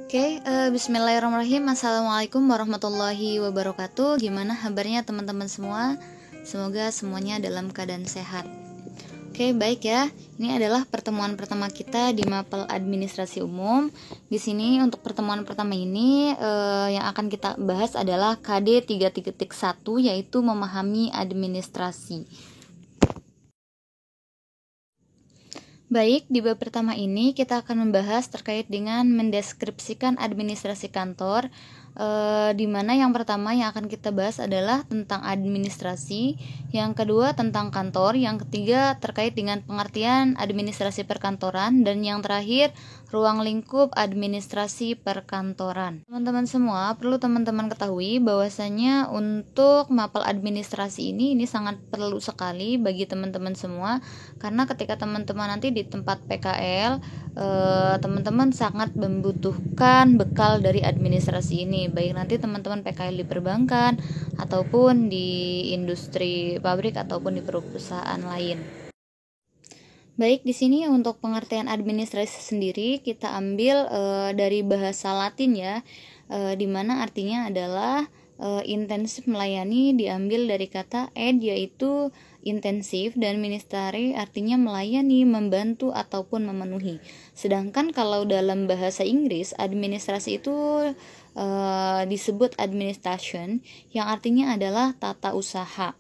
Bismillahirrahmanirrahim. Assalamualaikum warahmatullahi wabarakatuh. Gimana kabarnya teman-teman semua? Semoga semuanya dalam keadaan sehat. Baik ya. Ini adalah pertemuan pertama kita di Mapel Administrasi Umum. Di sini untuk pertemuan pertama ini yang akan kita bahas adalah KD 3.1, yaitu memahami administrasi. Baik, di bab pertama ini kita akan membahas terkait dengan mendeskripsikan administrasi kantor, di mana yang pertama yang akan kita bahas adalah tentang administrasi, yang kedua tentang kantor, yang ketiga terkait dengan pengertian administrasi perkantoran, dan yang terakhir ruang lingkup administrasi perkantoran. Teman-teman semua, perlu teman-teman ketahui bahwasanya untuk mapel administrasi ini sangat perlu sekali bagi teman-teman semua, karena ketika teman-teman nanti di tempat PKL, teman-teman sangat membutuhkan bekal dari administrasi ini, baik nanti teman-teman PKL di perbankan ataupun di industri pabrik ataupun di perusahaan lain. Baik, di sini untuk pengertian administrasi sendiri kita ambil dari bahasa Latin ya, di mana artinya adalah intensif melayani, diambil dari kata ed yaitu intensif, dan ministeri artinya melayani, membantu ataupun memenuhi. Sedangkan kalau dalam bahasa Inggris administrasi itu disebut administration, yang artinya adalah tata usaha.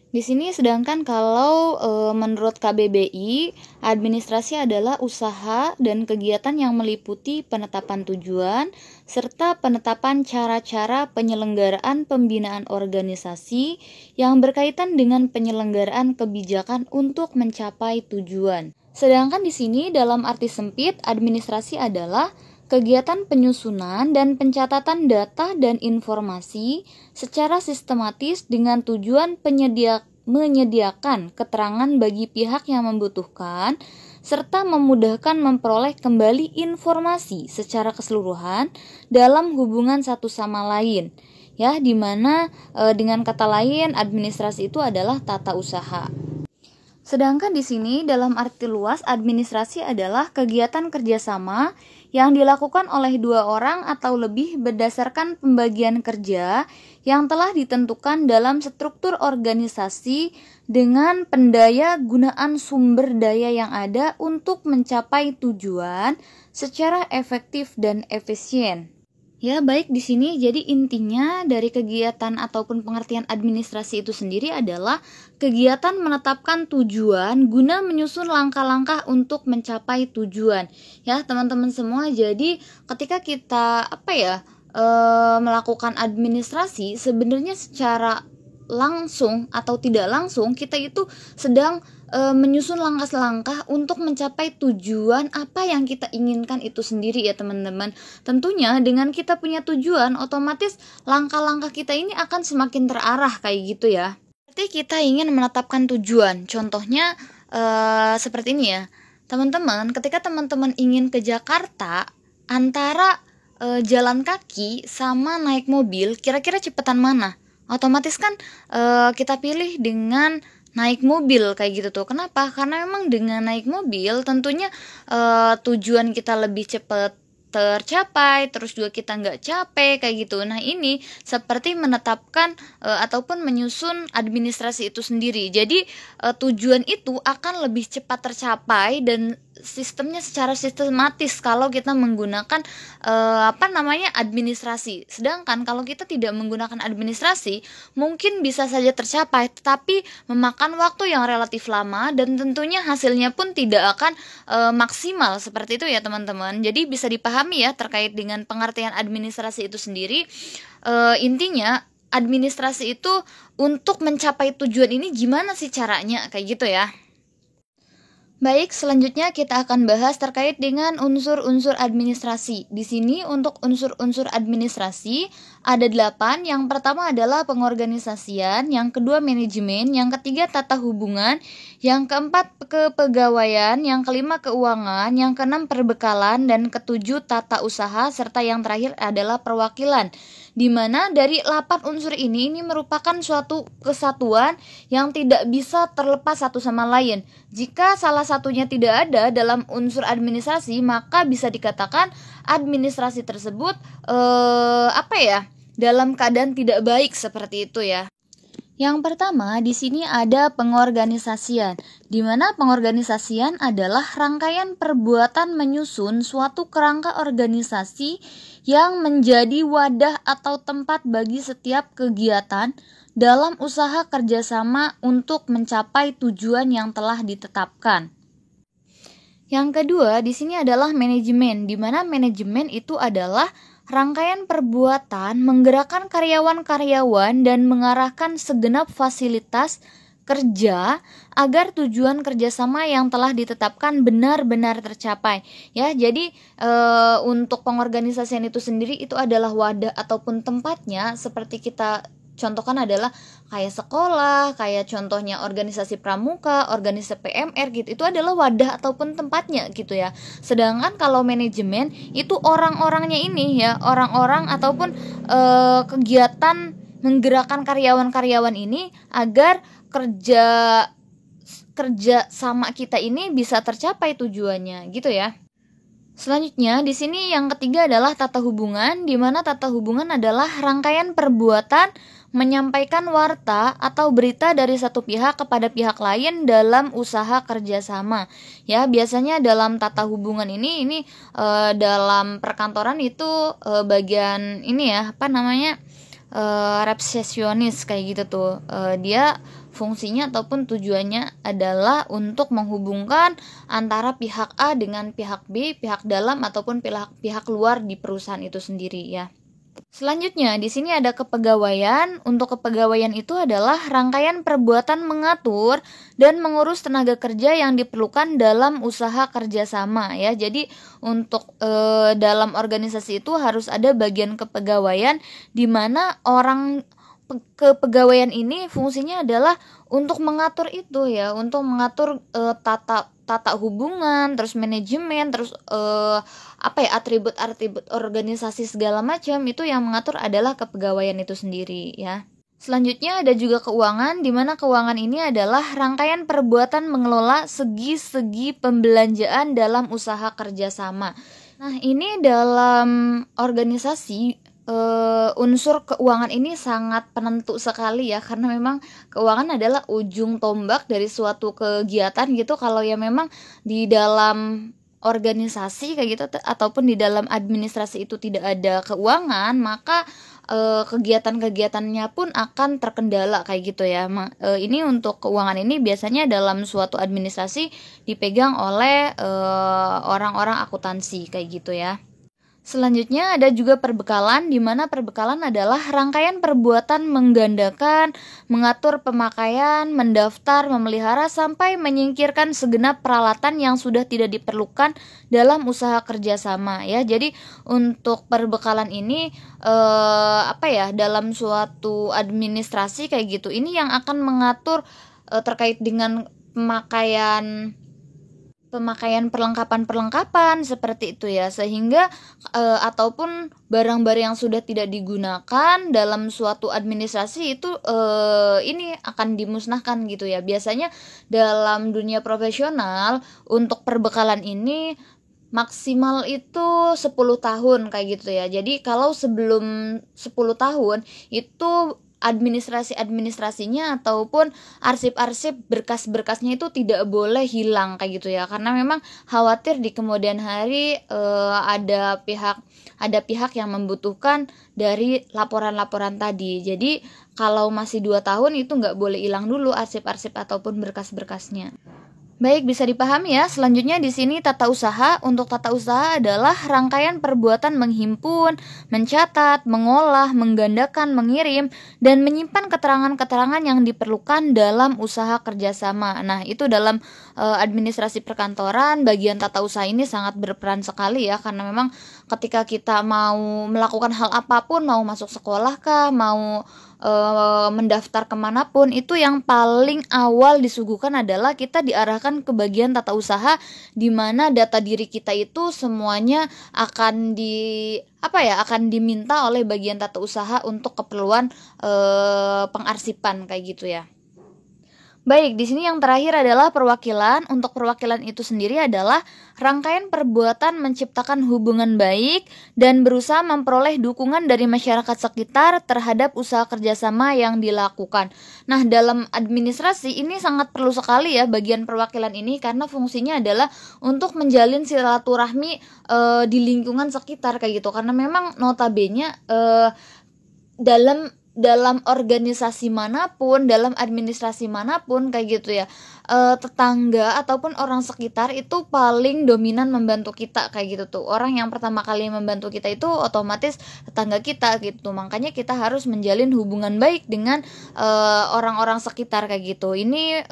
Di sini sedangkan kalau menurut KBBI, administrasi adalah usaha dan kegiatan yang meliputi penetapan tujuan serta penetapan cara-cara penyelenggaraan pembinaan organisasi yang berkaitan dengan penyelenggaraan kebijakan untuk mencapai tujuan. Sedangkan di sini dalam arti sempit, administrasi adalah kegiatan penyusunan dan pencatatan data dan informasi secara sistematis dengan tujuan menyediakan keterangan bagi pihak yang membutuhkan serta memudahkan memperoleh kembali informasi secara keseluruhan dalam hubungan satu sama lain. Ya, di mana dengan kata lain administrasi itu adalah tata usaha. Sedangkan di sini dalam arti luas administrasi adalah kegiatan kerjasama yang dilakukan oleh dua orang atau lebih berdasarkan pembagian kerja yang telah ditentukan dalam struktur organisasi dengan pendaya gunaan sumber daya yang ada untuk mencapai tujuan secara efektif dan efisien. Ya, baik, di sini jadi intinya dari kegiatan ataupun pengertian administrasi itu sendiri adalah kegiatan menetapkan tujuan guna menyusun langkah-langkah untuk mencapai tujuan. Ya, teman-teman semua, jadi ketika kita melakukan administrasi, sebenarnya secara langsung atau tidak langsung kita itu sedang menyusun langkah-langkah untuk mencapai tujuan apa yang kita inginkan itu sendiri ya teman-teman. Tentunya dengan kita punya tujuan, otomatis langkah-langkah kita ini akan semakin terarah kayak gitu ya. Berarti kita ingin menetapkan tujuan. Contohnya seperti ini ya. Teman-teman, ketika teman-teman ingin ke Jakarta, antara jalan kaki sama naik mobil, kira-kira cepetan mana? Otomatis kan kita pilih dengan naik mobil kayak gitu tuh. Kenapa? Karena memang dengan naik mobil tentunya tujuan kita lebih cepat tercapai, terus juga kita nggak capek kayak gitu. Nah, ini seperti menetapkan ataupun menyusun administrasi itu sendiri. Jadi tujuan itu akan lebih cepat tercapai dan sistemnya secara sistematis kalau kita menggunakan administrasi. Sedangkan kalau kita tidak menggunakan administrasi, mungkin bisa saja tercapai tetapi memakan waktu yang relatif lama dan tentunya hasilnya pun tidak akan maksimal seperti itu ya teman-teman. Jadi bisa dipahami ya terkait dengan pengertian administrasi itu sendiri. Intinya administrasi itu untuk mencapai tujuan ini gimana sih caranya kayak gitu ya. Baik, selanjutnya kita akan bahas terkait dengan unsur-unsur administrasi. Di sini untuk unsur-unsur administrasi ada 8. Yang pertama adalah pengorganisasian, yang kedua manajemen, yang ketiga tata hubungan, yang keempat kepegawaian, yang kelima keuangan, yang keenam perbekalan, dan ketujuh tata usaha, serta yang terakhir adalah perwakilan. Di mana dari 8 unsur ini merupakan suatu kesatuan yang tidak bisa terlepas satu sama lain. Jika salah satunya tidak ada dalam unsur administrasi, maka bisa dikatakan administrasi tersebut dalam keadaan tidak baik seperti itu ya. Yang pertama, di sini ada pengorganisasian, di mana pengorganisasian adalah rangkaian perbuatan menyusun suatu kerangka organisasi yang menjadi wadah atau tempat bagi setiap kegiatan dalam usaha kerjasama untuk mencapai tujuan yang telah ditetapkan. Yang kedua, di sini adalah manajemen, di mana manajemen itu adalah rangkaian perbuatan menggerakkan karyawan-karyawan dan mengarahkan segenap fasilitas kerja agar tujuan kerjasama yang telah ditetapkan benar-benar tercapai ya. Jadi untuk pengorganisasian itu sendiri itu adalah wadah ataupun tempatnya, seperti kita contohkan adalah kayak sekolah, kayak contohnya organisasi pramuka, organisasi PMR gitu. Itu adalah wadah ataupun tempatnya gitu ya. Sedangkan kalau manajemen itu orang-orangnya ini ya, orang-orang ataupun kegiatan menggerakkan karyawan-karyawan ini agar kerja sama kita ini bisa tercapai tujuannya gitu ya. Selanjutnya, di sini yang ketiga adalah tata hubungan, di mana tata hubungan adalah rangkaian perbuatan menyampaikan warta atau berita dari satu pihak kepada pihak lain dalam usaha kerjasama. Ya, biasanya dalam tata hubungan ini dalam perkantoran itu bagian ini ya, resepsionis kayak gitu tuh. Dia fungsinya ataupun tujuannya adalah untuk menghubungkan antara pihak A dengan pihak B, pihak dalam ataupun pihak luar di perusahaan itu sendiri ya. Selanjutnya, di sini ada kepegawaian. Untuk kepegawaian itu adalah rangkaian perbuatan mengatur dan mengurus tenaga kerja yang diperlukan dalam usaha kerjasama ya. Jadi untuk dalam organisasi itu harus ada bagian kepegawaian, di mana orang kepegawaian ini fungsinya adalah untuk mengatur itu ya, untuk mengatur tata hubungan, terus manajemen, terus atribut-atribut organisasi segala macam, itu yang mengatur adalah kepegawaian itu sendiri ya. Selanjutnya ada juga keuangan, di mana keuangan ini adalah rangkaian perbuatan mengelola segi-segi pembelanjaan dalam usaha kerjasama. Nah, ini dalam organisasi unsur keuangan ini sangat penentu sekali ya, karena memang keuangan adalah ujung tombak dari suatu kegiatan gitu. Kalau ya memang di dalam organisasi kayak gitu ataupun di dalam administrasi itu tidak ada keuangan, maka kegiatan-kegiatannya pun akan terkendala kayak gitu ya. Ini untuk keuangan ini biasanya dalam suatu administrasi dipegang oleh orang-orang akuntansi kayak gitu ya. Selanjutnya ada juga perbekalan, di mana perbekalan adalah rangkaian perbuatan menggandakan, mengatur pemakaian, mendaftar, memelihara, sampai menyingkirkan segenap peralatan yang sudah tidak diperlukan dalam usaha kerjasama ya. Jadi untuk perbekalan ini dalam suatu administrasi kayak gitu, ini yang akan mengatur terkait dengan pemakaian perlengkapan seperti itu ya, sehingga ataupun barang-barang yang sudah tidak digunakan dalam suatu administrasi itu ini akan dimusnahkan gitu ya. Biasanya dalam dunia profesional untuk perbekalan ini maksimal itu 10 tahun kayak gitu ya. Jadi kalau sebelum 10 tahun itu administrasinya ataupun arsip-arsip berkas-berkasnya itu tidak boleh hilang kayak gitu ya, karena memang khawatir di kemudian hari ada pihak yang membutuhkan dari laporan-laporan tadi. Jadi kalau masih 2 tahun itu nggak boleh hilang dulu arsip-arsip ataupun berkas-berkasnya. Baik, bisa dipahami ya. Selanjutnya di sini tata usaha. Untuk tata usaha adalah rangkaian perbuatan menghimpun, mencatat, mengolah, menggandakan, mengirim, dan menyimpan keterangan-keterangan yang diperlukan dalam usaha kerjasama. Nah, itu dalam administrasi perkantoran, bagian tata usaha ini sangat berperan sekali ya, karena memang ketika kita mau melakukan hal apapun, mau masuk sekolah kah, mau mendaftar kemanapun, itu yang paling awal disuguhkan adalah kita diarahkan ke bagian tata usaha, di mana data diri kita itu semuanya akan diminta oleh bagian tata usaha untuk keperluan pengarsipan kayak gitu ya. Baik, di sini yang terakhir adalah perwakilan. Untuk perwakilan itu sendiri adalah rangkaian perbuatan menciptakan hubungan baik dan berusaha memperoleh dukungan dari masyarakat sekitar terhadap usaha kerjasama yang dilakukan. Nah, dalam administrasi ini sangat perlu sekali ya bagian perwakilan ini, karena fungsinya adalah untuk menjalin silaturahmi di lingkungan sekitar kayak gitu. Karena memang notabene dalam organisasi manapun, dalam administrasi manapun kayak gitu ya, tetangga ataupun orang sekitar itu paling dominan membantu kita kayak gitu tuh. Orang yang pertama kali membantu kita itu otomatis tetangga kita gitu. Makanya kita harus menjalin hubungan baik dengan orang-orang sekitar kayak gitu. Ini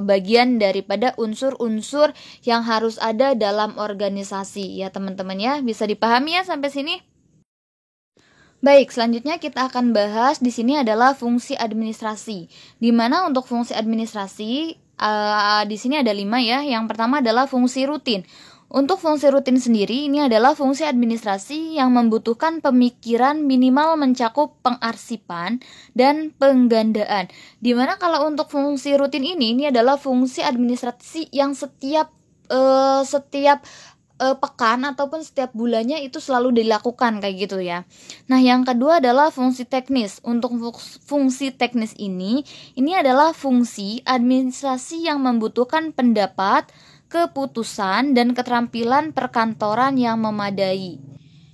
bagian daripada unsur-unsur yang harus ada dalam organisasi ya teman-teman ya. Bisa dipahami ya sampai sini? Baik, selanjutnya kita akan bahas di sini adalah fungsi administrasi. Di mana untuk fungsi administrasi di sini ada 5 ya. Yang pertama adalah fungsi rutin. Untuk fungsi rutin sendiri ini adalah fungsi administrasi yang membutuhkan pemikiran minimal mencakup pengarsipan dan penggandaan. Di mana kalau untuk fungsi rutin ini adalah fungsi administrasi yang setiap pekan ataupun setiap bulannya itu selalu dilakukan kayak gitu ya. Nah, yang kedua adalah fungsi teknis. Untuk fungsi teknis ini adalah fungsi administrasi yang membutuhkan pendapat, keputusan, dan keterampilan perkantoran yang memadai.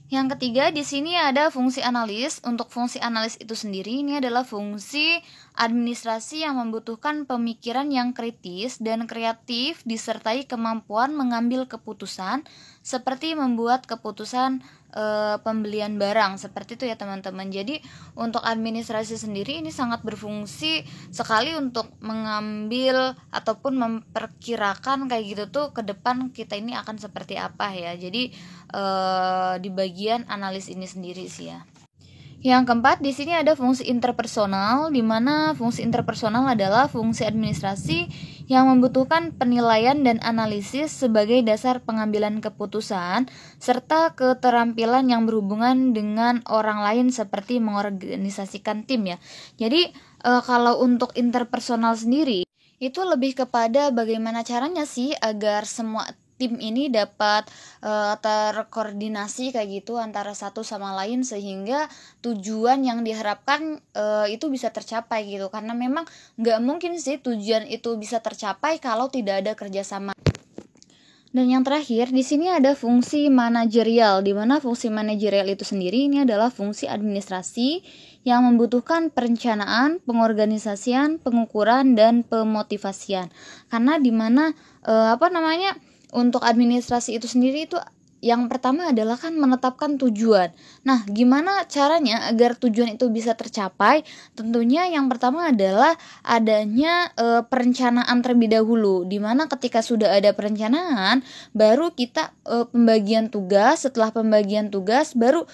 Yang ketiga di sini ada fungsi analis. Untuk fungsi analis itu sendiri ini adalah fungsi administrasi yang membutuhkan pemikiran yang kritis dan kreatif disertai kemampuan mengambil keputusan seperti membuat keputusan pembelian barang seperti itu ya teman-teman. Jadi untuk administrasi sendiri ini sangat berfungsi sekali untuk mengambil ataupun memperkirakan kayak gitu tuh ke depan kita ini akan seperti apa ya. Jadi di bagian analis ini sendiri sih ya. Yang keempat di sini ada fungsi interpersonal, di mana fungsi interpersonal adalah fungsi administrasi yang membutuhkan penilaian dan analisis sebagai dasar pengambilan keputusan serta keterampilan yang berhubungan dengan orang lain seperti mengorganisasikan tim ya. Jadi kalau untuk interpersonal sendiri itu lebih kepada bagaimana caranya sih agar semua tim ini dapat terkoordinasi kayak gitu antara satu sama lain sehingga tujuan yang diharapkan itu bisa tercapai gitu. Karena memang nggak mungkin sih tujuan itu bisa tercapai kalau tidak ada kerjasama. Dan yang terakhir di sini ada fungsi manajerial, di mana fungsi manajerial itu sendiri ini adalah fungsi administrasi yang membutuhkan perencanaan, pengorganisasian, pengukuran, dan pemotivasian. Karena di mana untuk administrasi itu sendiri itu yang pertama adalah kan menetapkan tujuan. Nah, gimana caranya agar tujuan itu bisa tercapai? Tentunya yang pertama adalah adanya perencanaan terlebih dahulu. Dimana ketika sudah ada perencanaan, baru kita pembagian tugas. Setelah pembagian tugas, baru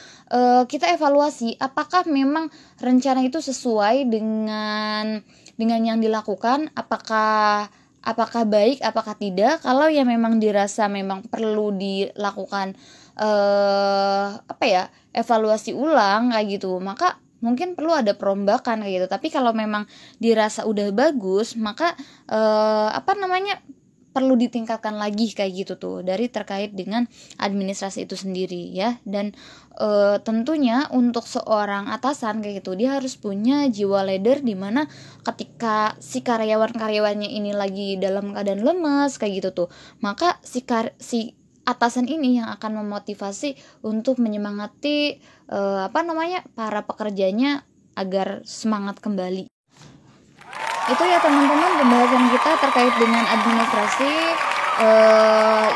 kita evaluasi apakah memang rencana itu sesuai dengan yang dilakukan, apakah baik, apakah tidak. Kalau yang memang dirasa memang perlu dilakukan evaluasi ulang kayak gitu, maka mungkin perlu ada perombakan kayak gitu. Tapi kalau memang dirasa udah bagus, maka perlu ditingkatkan lagi kayak gitu tuh dari terkait dengan administrasi itu sendiri ya. Dan tentunya untuk seorang atasan kayak gitu dia harus punya jiwa leader, di mana ketika si karyawannya ini lagi dalam keadaan lemas kayak gitu tuh, maka si atasan ini yang akan memotivasi untuk menyemangati para pekerjanya agar semangat kembali. Itu ya teman-teman pembahasan kita terkait dengan administrasi.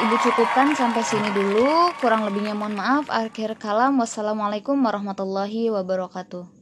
Ibu cukupkan sampai sini dulu, kurang lebihnya mohon maaf. Akhir kalam, wassalamualaikum warahmatullahi wabarakatuh.